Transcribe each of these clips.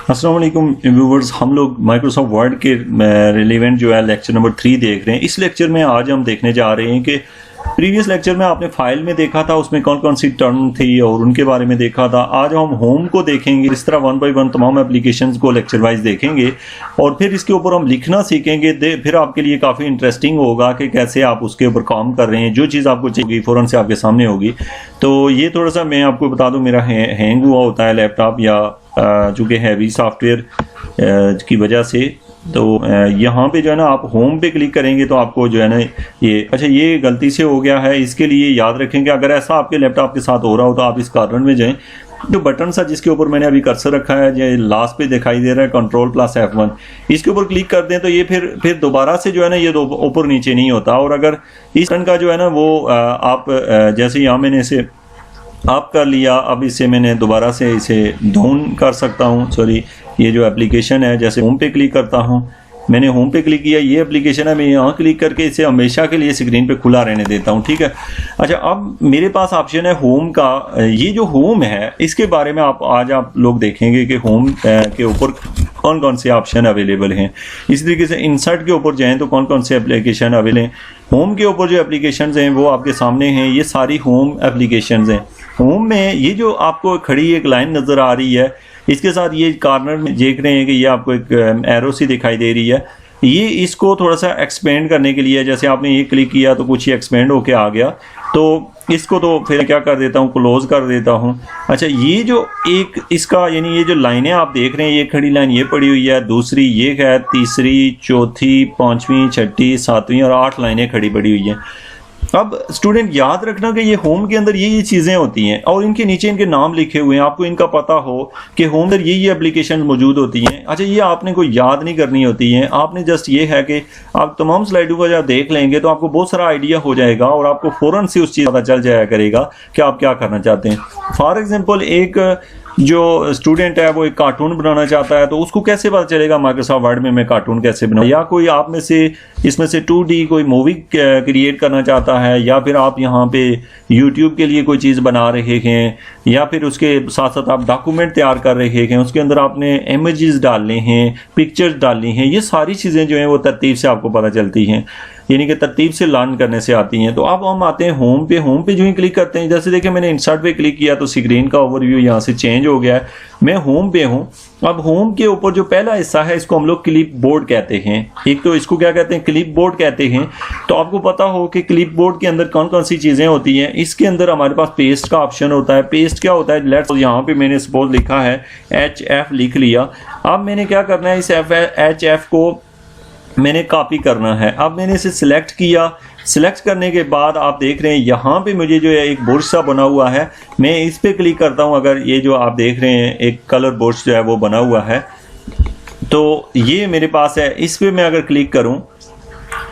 अस्सलाम वालेकुम व्यूवर्स, हम लोग माइक्रोसॉफ्ट वर्ड के रिलेवेंट जो है लेक्चर नंबर 3 देख रहे हैं। इस लेक्चर में आज हम देखने जा रहे हैं कि प्रीवियस लेक्चर में आपने फाइल में देखा था उसमें कौन कौन सी टर्म थी और उनके बारे में देखा था। आज हम होम को देखेंगे, इस तरह 1 बाय 1 तमाम एप्लीकेशंस को लेक्चर वाइज देखेंगे और फिर इसके ऊपर हम लिखना सीखेंगे। फिर आपके लिए काफ़ी इंटरेस्टिंग होगा कि कैसे आप उसके ऊपर काम कर रहे हैं। जो चीज़ आपको चाहिए फ़ौरन से आपके सामने होगी। तो ये थोड़ा सा मैं आपको बता दूँ, मेरा हैंग हुआ होता है लैपटॉप या चूँकि हैवी सॉफ्टवेयर की वजह से। तो यहाँ पे जो है ना आप होम पे क्लिक करेंगे तो आपको जो है ना ये गलती से हो गया है। इसके लिए याद रखेंगे, अगर ऐसा आपके लैपटॉप के साथ हो रहा हो तो आप इस कॉर्नर में जाएं, जो बटन सा जिसके ऊपर मैंने अभी कर्सर रखा है ये लास्ट पे दिखाई दे रहा है Ctrl+F1, इसके ऊपर क्लिक कर दें तो ये फिर दोबारा से जो है ना ये ऊपर नीचे नहीं होता। और अगर इस बटन का जो है ना वो आप जैसे यहाँ मैंने इसे आप कर लिया, अब इसे मैंने दोबारा से इसे डाउन कर सकता हूँ। सॉरी, ये जो एप्लीकेशन है, जैसे होम पे क्लिक करता हूँ, मैंने होम पे क्लिक किया, ये एप्लीकेशन है, मैं यहाँ क्लिक करके इसे हमेशा के लिए स्क्रीन पे खुला रहने देता हूँ। ठीक है। अच्छा, अब मेरे पास ऑप्शन है होम का। ये जो होम है इसके बारे में आज आप लोग देखेंगे कि होम के ऊपर कौन कौन से ऑप्शन अवेलेबल हैं। इसी तरीके से इंसर्ट के ऊपर जाएँ तो कौन कौन से एप्लीकेशन अवेलेबल हैं। होम के ऊपर जो एप्लीकेशन हैं वो आपके सामने हैं, ये सारी होम एप्लीकेशन हैं। होम में ये जो आपको खड़ी एक लाइन नज़र आ रही है, इसके साथ ये कॉर्नर में देख रहे हैं कि ये आपको एक एरो सी दिखाई दे रही है। ये इसको थोड़ा सा एक्सपेंड करने के लिए, जैसे आपने ये क्लिक किया तो कुछ ही एक्सपेंड होके आ गया, तो इसको तो फिर क्या कर देता हूँ, क्लोज कर देता हूँ। अच्छा, ये जो एक इसका यानी ये जो लाइनें आप देख रहे हैं, ये खड़ी लाइन ये पड़ी हुई है, दूसरी ये है, तीसरी, चौथी, पाँचवीं, छठी, सातवीं और 8 लाइनें खड़ी पड़ी हुई हैं। अब स्टूडेंट याद रखना कि ये होम के अंदर ये चीज़ें होती हैं और इनके नीचे इनके नाम लिखे हुए हैं, आपको इनका पता हो कि होम अंदर ये एप्लीकेशन मौजूद होती हैं। अच्छा, ये आपने कोई याद नहीं करनी होती हैं, आपने जस्ट ये है कि आप तमाम स्लाइडों को जब देख लेंगे तो आपको बहुत सारा आइडिया हो जाएगा और आपको फ़ौरन से उस चीज़ पता चल जाया करेगा कि आप क्या करना चाहते हैं। फॉर एग्जाम्पल, एक जो स्टूडेंट है वो एक कार्टून बनाना चाहता है, तो उसको कैसे पता चलेगा माइक्रोसॉफ्ट वर्ड में मैं कार्टून कैसे बनाऊं। या कोई आप में से इसमें से 2D कोई मूवी क्रिएट करना चाहता है, या फिर आप यहाँ पे यूट्यूब के लिए कोई चीज़ बना रहे हैं, या फिर उसके साथ साथ आप डॉक्यूमेंट तैयार कर रहे हैं, उसके अंदर आपने इमेजेस डालने हैं, पिक्चर्स डालनी हैं। ये सारी चीज़ें जो हैं वो तरतीब से आपको पता चलती हैं, यानी कि तरतीब से लर्न करने से आती हैं। तो अब हम आते हैं होम पे। होम पे जो ही क्लिक करते हैं, जैसे देखिए मैंने इंसर्ट पे क्लिक किया तो स्क्रीन का ओवरव्यू यहाँ से चेंज हो गया है, मैं होम पे हूँ। अब होम के ऊपर जो पहला हिस्सा है इसको हम लोग क्लिप बोर्ड कहते हैं। एक तो इसको क्या कहते हैं, क्लिप बोर्ड कहते हैं। तो आपको पता हो कि क्लिप बोर्ड के अंदर कौन कौन सी चीज़ें होती हैं। इसके अंदर हमारे पास पेस्ट का ऑप्शन होता है। पेस्ट क्या होता है, लेट्स यहाँ पे मैंने सपोज लिखा है HF लिख लिया। अब मैंने क्या करना है, इस HF को मैंने कॉपी करना है। अब मैंने इसे सिलेक्ट किया। सिलेक्ट करने के बाद आप देख रहे हैं यहाँ पे मुझे जो है एक बुर्ज सा बना हुआ है, मैं इस पे क्लिक करता हूँ। अगर ये जो आप देख रहे हैं एक कलर बुर्ज जो है वो बना हुआ है, तो ये मेरे पास है। इस पे मैं अगर क्लिक करूँ,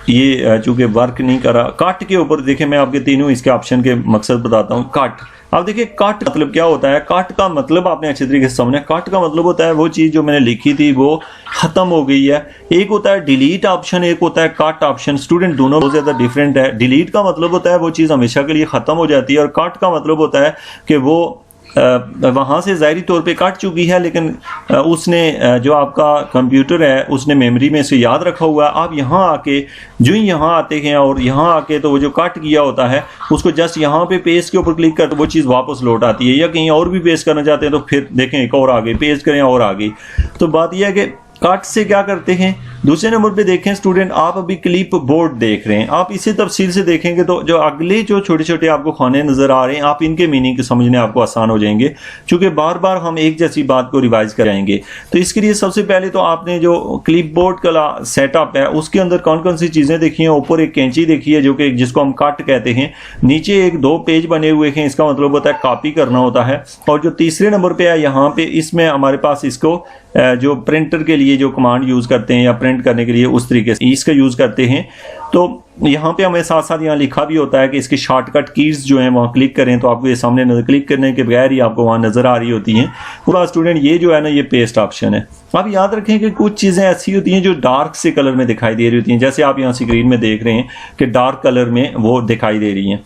ये चूँकि वर्क नहीं कर रहा। कट के ऊपर देखिए, मैं आपके तीनों इसके ऑप्शन के मकसद बताता हूँ। कट, अब देखिए कट मतलब क्या होता है। कट का मतलब आपने अच्छे तरीके से समझना। कट का मतलब होता है वो चीज़ जो मैंने लिखी थी वो खत्म हो गई है। एक होता है डिलीट ऑप्शन, एक होता है कट ऑप्शन। स्टूडेंट दोनों बहुत ज़्यादा डिफरेंट है। डिलीट का मतलब होता है वो चीज़ हमेशा के लिए ख़त्म हो जाती है, और कट का मतलब होता है कि वो वहाँ से ज़ाहिरी तौर पे कट चुकी है, लेकिन उसने जो आपका कंप्यूटर है उसने मेमोरी में से याद रखा हुआ है। आप यहाँ आके जो ही यहाँ आते हैं और यहाँ आके तो वो जो कट किया होता है उसको जस्ट यहाँ पे पेस्ट के ऊपर क्लिक कर तो वो चीज़ वापस लौट आती है। या कहीं और भी पेस्ट करना चाहते हैं तो फिर देखें एक और आ गई, पेस्ट करें और आ गई। तो बात यह है कि कट से क्या करते हैं। दूसरे नंबर पे देखें स्टूडेंट, आप अभी क्लिप बोर्ड देख रहे हैं। आप इसे तफसील से देखेंगे तो जो अगले जो छोटे छोटे आपको खाने नजर आ रहे हैं, आप इनके मीनिंग को समझने आपको आसान हो जाएंगे, क्योंकि बार बार हम एक जैसी बात को रिवाइज कराएंगे। तो इसके लिए सबसे पहले तो आपने जो क्लिप बोर्ड का सेटअप है उसके अंदर कौन कौन सी चीज़ें देखी हैं। ऊपर एक कैंची देखी है जो कि जिसको हम कट कहते हैं। नीचे एक 2 पेज बने हुए हैं, इसका मतलब होता है कॉपी करना होता है। और जो तीसरे नंबर पे है यहाँ पे, इसमें हमारे पास इसको जो प्रिंटर के लिए जो कमांड यूज़ करते हैं या प्रिंट करने के लिए उस तरीके से इसका यूज़ करते हैं। तो यहाँ पे हमें साथ साथ यहाँ लिखा भी होता है कि इसके शॉर्टकट कीज जो हैं वहाँ क्लिक करें तो आपको ये सामने नजर, क्लिक करने के बगैर ही आपको वहाँ नज़र आ रही होती हैं। पूरा स्टूडेंट ये जो है ना ये पेस्ट ऑप्शन है। आप याद रखें कि कुछ चीज़ें ऐसी होती हैं जो डार्क से कलर में दिखाई दे रही होती हैं, जैसे आप यहाँ स्क्रीन में देख रहे हैं कि डार्क कलर में वो दिखाई दे रही हैं।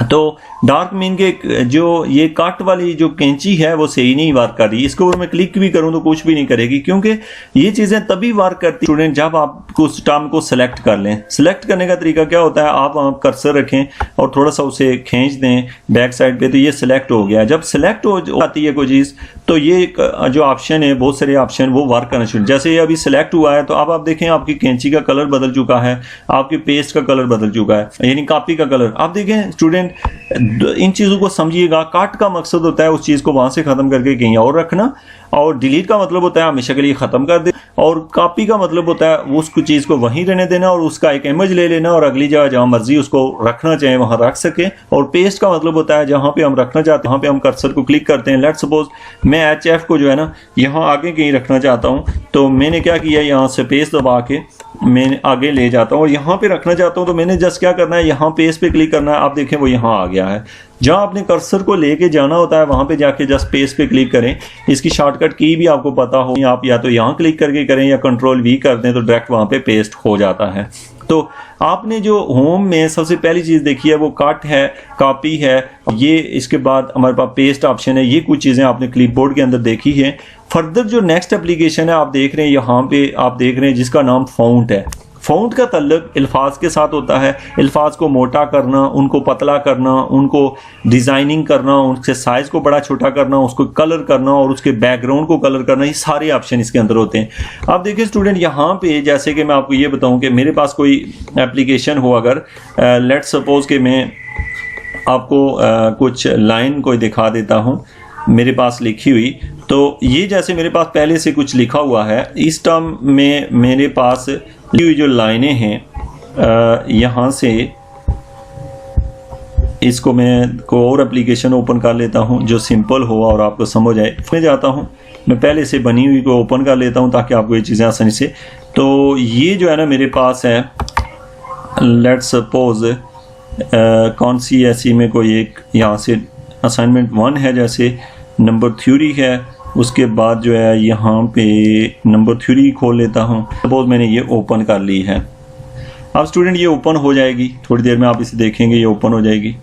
तो डार्क मीन के जो ये कट वाली जो कैंची है वो सही नहीं वर्क कर रही, इसके ऊपर मैं क्लिक भी करूं तो कुछ भी नहीं करेगी, क्योंकि ये चीज़ें तभी वर्क करती स्टूडेंट जब आप उस टर्म को सिलेक्ट कर लें। सिलेक्ट करने का तरीका क्या होता है, आप वहाँ कर्सर रखें और थोड़ा सा उसे खींच दें बैक साइड पे, तो ये सिलेक्ट हो गया। जब सिलेक्ट हो जाती है कोई चीज़ तो ये जो ऑप्शन है, बहुत सारे ऑप्शन वो वर्क करना शुरू, जैसे ये अभी सिलेक्ट हुआ है तो अब आप देखें आपकी कैंची का कलर बदल चुका है, आपकी पेस्ट का कलर बदल चुका है, यानी कॉपी का कलर। आप देखें स्टूडेंट इन चीज़ों को समझिएगा। कट का मकसद होता है उस चीज़ को वहां से ख़त्म करके कहीं और रखना, और डिलीट का मतलब होता है हमेशा के लिए ख़त्म कर दे, और कॉपी का मतलब होता है उस चीज़ को वहीं रहने देना और उसका एक इमेज ले लेना और अगली जगह जहाँ मर्जी उसको रखना चाहे वहाँ रख सके। और पेस्ट का मतलब होता है जहाँ पे हम रखना चाहते हैं वहाँ पे हम कर्सर को क्लिक करते हैं। लेट सपोज मैं HF को जो है ना यहाँ आगे कहीं रखना चाहता हूँ, तो मैंने क्या किया, यहाँ से पेस्ट दबा के मैं आगे ले जाता हूँ और यहाँ पे रखना चाहता हूँ, तो मैंने जस्ट क्या करना है, यहाँ पेस्ट पे क्लिक करना है। आप देखें वो यहाँ आ गया है। जहाँ अपने कर्सर को लेके जाना होता है वहाँ पे जाके जस्ट पेस्ट पे क्लिक करें। इसकी शॉर्टकट की भी आपको पता हो, आप या तो यहाँ क्लिक करके करें या Ctrl+V कर दें तो डायरेक्ट वहाँ पे पेस्ट हो जाता है। तो आपने जो होम में सबसे पहली चीज़ देखी है वो कट है, कॉपी है, ये इसके बाद हमारे पास पेस्ट ऑप्शन है। ये कुछ चीज़ें आपने क्लिपबोर्ड के अंदर देखी है। फर्दर जो नेक्स्ट एप्लीकेशन है आप देख रहे हैं, यहाँ पे आप देख रहे हैं जिसका नाम फ़ॉन्ट है। फ़ॉन्ट का ताल्लुक अल्फाज के साथ होता है। अल्फाज को मोटा करना, उनको पतला करना, उनको डिज़ाइनिंग करना, उसके साइज़ को बड़ा छोटा करना, उसको कलर करना और उसके बैकग्राउंड को कलर करना, ये सारे ऑप्शन इसके अंदर होते हैं। आप देखिए स्टूडेंट यहाँ पे, जैसे कि मैं आपको ये बताऊँ कि मेरे पास कोई एप्लीकेशन हो, अगर लेट सपोज कि मैं आपको कुछ लाइन कोई दिखा देता हूँ मेरे पास लिखी हुई, तो ये जैसे मेरे पास पहले से कुछ लिखा हुआ है, इस टर्म में मेरे पास लिखी हुई जो लाइनें हैं, यहाँ से इसको मैं कोई और एप्लीकेशन ओपन कर लेता हूँ जो सिंपल हो और आपको समझ आए। मैं जाता हूँ, मैं पहले से बनी हुई को ओपन कर लेता हूँ ताकि आपको ये चीज़ें आसानी से। तो ये जो है ना मेरे पास है, लेट सपोज कौन सी ऐसी में कोई एक, यहाँ से असाइनमेंट 1 है, जैसे नंबर थ्योरी है, उसके बाद जो है यहाँ पे नंबर थ्योरी खोल लेता हूँ। सपोज मैंने ये ओपन कर ली है। अब स्टूडेंट ये ओपन हो जाएगी, थोड़ी देर में आप इसे देखेंगे ये ओपन हो जाएगी।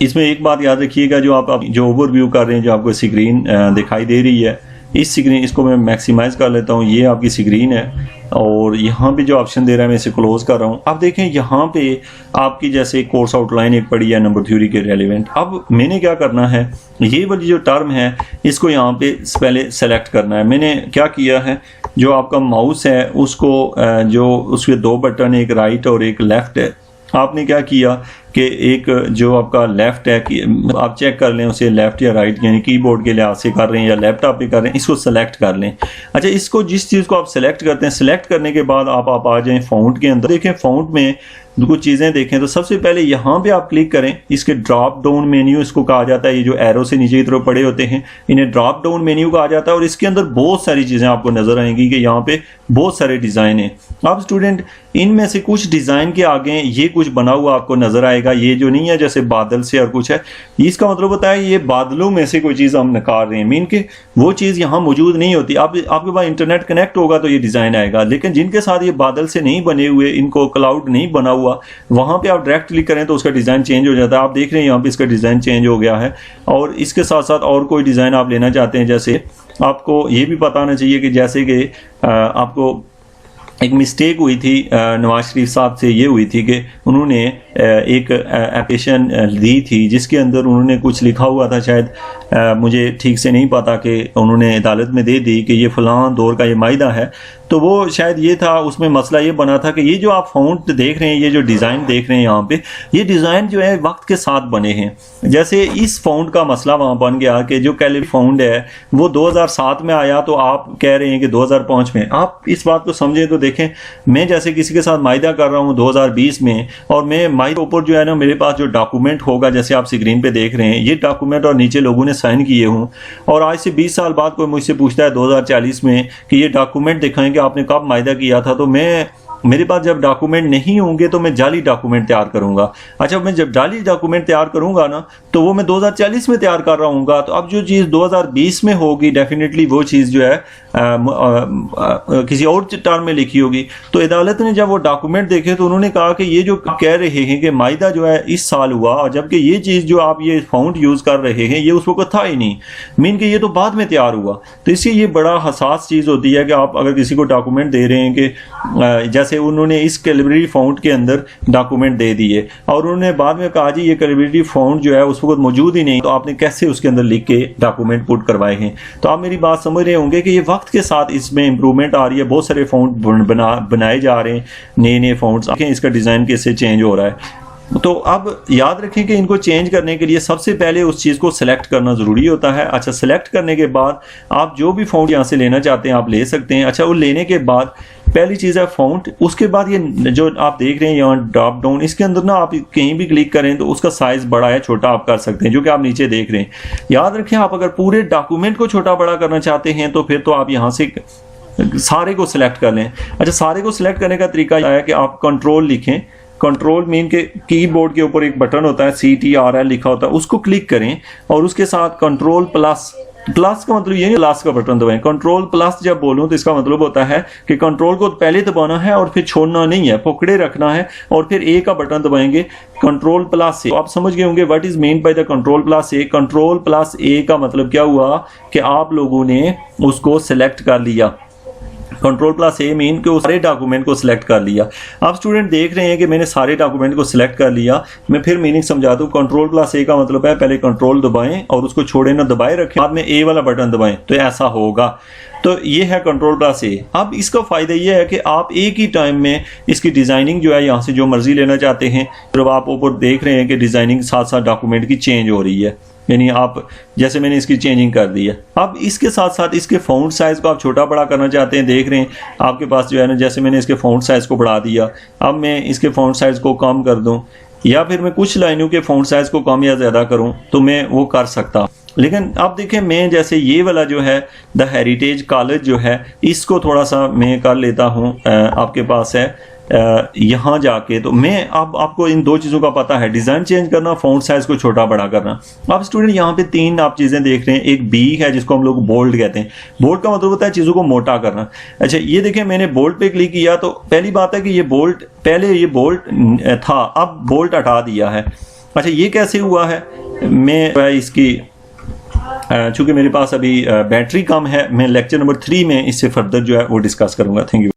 इसमें एक बात याद रखिएगा, जो आप जो ओवरव्यू कर रहे हैं, जो आपको स्क्रीन दिखाई दे रही है, इस स्क्रीन इसको मैं मैक्सिमाइज कर लेता हूँ। ये आपकी स्क्रीन है और यहाँ पे जो ऑप्शन दे रहा है मैं इसे क्लोज कर रहा हूँ। अब देखें यहाँ पे आपकी जैसे कोर्स आउटलाइन एक पड़ी है नंबर थ्योरी के रेलिवेंट। अब मैंने क्या करना है, ये वाली जो टर्म है इसको यहाँ पे पहले सेलेक्ट करना है। मैंने क्या किया है, जो आपका माउस है उसको जो उसके 2 बटन, एक राइट और एक लेफ्ट है, आपने क्या किया कि एक जो आपका लेफ्ट है कि आप चेक कर लें उसे लेफ्ट या राइट, यानी कीबोर्ड के लिहाज से कर रहे हैं या लैपटॉप पे कर रहे हैं, इसको सेलेक्ट कर लें। अच्छा, इसको जिस चीज़ को आप सेलेक्ट करते हैं, सेलेक्ट करने के बाद आप आ जाएं फ़ॉन्ट के अंदर। देखें फ़ॉन्ट में कुछ चीज़ें देखें तो सबसे पहले यहाँ पे आप क्लिक करें, इसके ड्रॉप डाउन मेन्यू इसको कहा जाता है। ये जो एरो से नीचे की तरफ पड़े होते हैं इन्हें ड्रॉप डाउन मेन्यू कहा जाता है और इसके अंदर बहुत सारी चीज़ें आपको नजर आएंगी कि यहाँ पे बहुत सारे डिज़ाइन हैं। अब स्टूडेंट इनमें से कुछ डिज़ाइन के आगे ये कुछ बना हुआ आपको नजर आएगा, ये जो नहीं है जैसे बादल से और कुछ है, इसका मतलब होता है ये बादलों में से कोई चीज़ हम निकाल रहे हैं, मीन के वो चीज़ यहाँ मौजूद नहीं होती। आपके पास इंटरनेट कनेक्ट होगा तो ये डिज़ाइन आएगा, लेकिन जिनके साथ ये बादल से नहीं बने हुए, इनको क्लाउड नहीं बना हुआ, वहाँ पे आप डायरेक्ट क्लिक करें तो उसका डिज़ाइन चेंज हो जाता है। आप देख रहे हैं यहाँ पे इसका डिज़ाइन चेंज हो गया है। और इसके साथ साथ और कोई डिज़ाइन आप लेना चाहते हैं, जैसे आपको ये भी पता होना चाहिए कि जैसे कि आपको एक मिस्टेक हुई थी नवाज शरीफ साहब से, ये हुई थी कि उन्होंने एक एप्लीकेशन दी थी जिसके अंदर उन्होंने कुछ लिखा हुआ था, शायद मुझे ठीक से नहीं पता, कि उन्होंने अदालत में दे दी कि ये फ़लाँ दौर का ये मायदा है, तो वो शायद ये था, उसमें मसला ये बना था कि ये जो आप फ़ॉन्ट देख रहे हैं, ये जो डिज़ाइन देख रहे हैं यहाँ पे, ये डिज़ाइन जो है वक्त के साथ बने हैं। जैसे इस फ़ॉन्ट का मसला वहाँ बन गया कि जो कैलिफ फ़ॉन्ट है वो 2007 में आया, तो आप कह रहे हैं कि 2005 में। आप इस बात को समझें तो देखें, मैं जैसे किसी के साथ मायदा कर रहा हूँ 2020 में, और मैं मायदे ऊपर जो है ना मेरे पास जो डॉक्यूमेंट होगा, जैसे आप स्क्रीन पे देख रहे हैं, ये डॉक्यूमेंट और नीचे लोगों ने साइन किए हूँ, और आज से 20 साल बाद कोई मुझसे पूछता है 2040 में कि ये डॉक्यूमेंट दिखाएं कि आपने कब मायदा किया था, तो मेरे पास जब डॉक्यूमेंट नहीं होंगे तो मैं जाली डॉक्यूमेंट तैयार करूंगा। अच्छा, मैं जब जाली डॉक्यूमेंट तैयार करूंगा ना, तो वो मैं 2040 में तैयार कर रहा हूँगा, तो अब जो चीज़ 2020 में होगी डेफिनेटली वो चीज़ जो है किसी और टर्म में लिखी होगी। तो अदालत ने जब वो डॉक्यूमेंट देखे तो उन्होंने कहा कि ये जो कह रहे हैं कि मायदा जो है इस साल हुआ, और जबकि ये चीज़ जो आप ये फाउंड यूज़ कर रहे हैं ये उस वक्त था ही नहीं, मीन कि ये तो बाद में तैयार हुआ। तो इसलिए ये बड़ा हसास चीज़ होती है कि आप अगर किसी को डॉक्यूमेंट दे रहे हैं कि जैसे उन्होंने इस कैलिब्रेटरी फाउंड के अंदर डॉक्यूमेंट दे दिए और उन्होंने बाद में कहा जी ये कैलिब्रेटरी फाउंड जो है उस वक्त मौजूद ही नहीं, तो आपने कैसे उसके अंदर लिख के डॉक्यूमेंट पुट करवाए हैं। तो आप मेरी बात समझ रहे होंगे कि ये वक्त के साथ इसमें इंप्रूवमेंट आ रही है, बहुत सारे फाउंड बनाए जा रहे हैं, नए नए फाउंड्स, इसका डिज़ाइन कैसे चेंज हो रहा है। तो अब याद रखें कि इनको चेंज करने के लिए सबसे पहले उस चीज़ को सिलेक्ट करना ज़रूरी होता है। अच्छा, सिलेक्ट करने के बाद आप जो भी फाउंड यहाँ से लेना चाहते हैं आप ले सकते हैं। अच्छा, वो लेने के बाद पहली चीज़ है फाउंड, उसके बाद ये जो आप देख रहे हैं यहाँ ड्रॉप डाउन, इसके अंदर ना आप कहीं भी क्लिक करें तो उसका साइज़ बड़ा है छोटा आप कर सकते हैं, जो कि आप नीचे देख रहे हैं। याद रखें आप अगर पूरे डॉक्यूमेंट को छोटा बड़ा करना चाहते हैं तो फिर तो आप यहाँ से सारे को सिलेक्ट कर लें। अच्छा, सारे को सिलेक्ट करने का तरीका यह है कि आप कंट्रोल लिखें, कंट्रोल मीन के कीबोर्ड के ऊपर एक बटन होता है CTRL लिखा होता है, उसको क्लिक करें और उसके साथ कंट्रोल प्लस का मतलब ये प्लस का बटन दबाएं। कंट्रोल प्लस जब बोलूं तो इसका मतलब होता है कि कंट्रोल को पहले दबाना है और फिर छोड़ना नहीं है, पकड़े रखना है और फिर A का बटन दबाएंगे कंट्रोल प्लस A। आप समझ गए होंगे what is mean by the control plus A। Control plus A का मतलब क्या हुआ कि आप लोगों ने उसको सिलेक्ट कर लिया। कंट्रोल प्लस A मीन के सारे डॉक्यूमेंट को सिलेक्ट कर लिया। आप स्टूडेंट देख रहे हैं कि मैंने सारे डॉक्यूमेंट को सिलेक्ट कर लिया। मैं फिर मीनिंग समझा दूं, कंट्रोल प्लस A का मतलब है पहले कंट्रोल दबाएं और उसको छोड़े ना दबाए रखें, बाद में A वाला बटन दबाएं तो ऐसा होगा। तो ये है कंट्रोल प्लस A। अब इसका फ़ायदा ये है कि आप एक ही टाइम में इसकी डिज़ाइनिंग जो है यहाँ से जो मर्जी लेना चाहते हैं, जब आप ऊपर देख रहे हैं कि डिज़ाइनिंग साथ साथ डॉक्यूमेंट की चेंज हो रही है, यानी आप जैसे मैंने इसकी चेंजिंग कर दी है। अब इसके साथ साथ इसके फ़ॉन्ट साइज़ को आप छोटा बड़ा करना चाहते हैं, देख रहे हैं आपके पास जो है ना, जैसे मैंने इसके फ़ॉन्ट साइज़ को बढ़ा दिया, अब मैं इसके फ़ॉन्ट साइज़ को कम कर दूं या फिर मैं कुछ लाइनों के फ़ॉन्ट साइज़ को कम या ज़्यादा करूं तो मैं वो कर सकता। लेकिन आप देखें मैं जैसे ये वाला जो है द हेरिटेज कॉलेज जो है इसको थोड़ा सा मैं कर लेता हूँ, आपके पास है यहाँ जाके। तो मैं अब आपको इन दो चीज़ों का पता है, डिज़ाइन चेंज करना, फ़ॉन्ट साइज़ को छोटा बड़ा करना। अब स्टूडेंट यहाँ पे तीन आप चीज़ें देख रहे हैं, एक बी है जिसको हम लोग बोल्ड कहते हैं। बोल्ड का मतलब होता है चीज़ों को मोटा करना। अच्छा, ये देखें मैंने बोल्ड पे क्लिक किया तो पहली बात है कि ये बोल्ड, पहले ये बोल्ड था, अब बोल्ड हटा दिया है। अच्छा, ये कैसे हुआ है? मैं इसकी चूँकि मेरे पास अभी बैटरी कम है, मैं लेक्चर नंबर 3 में इससे फर्दर जो है वो डिस्कस करूँगा। Thank you.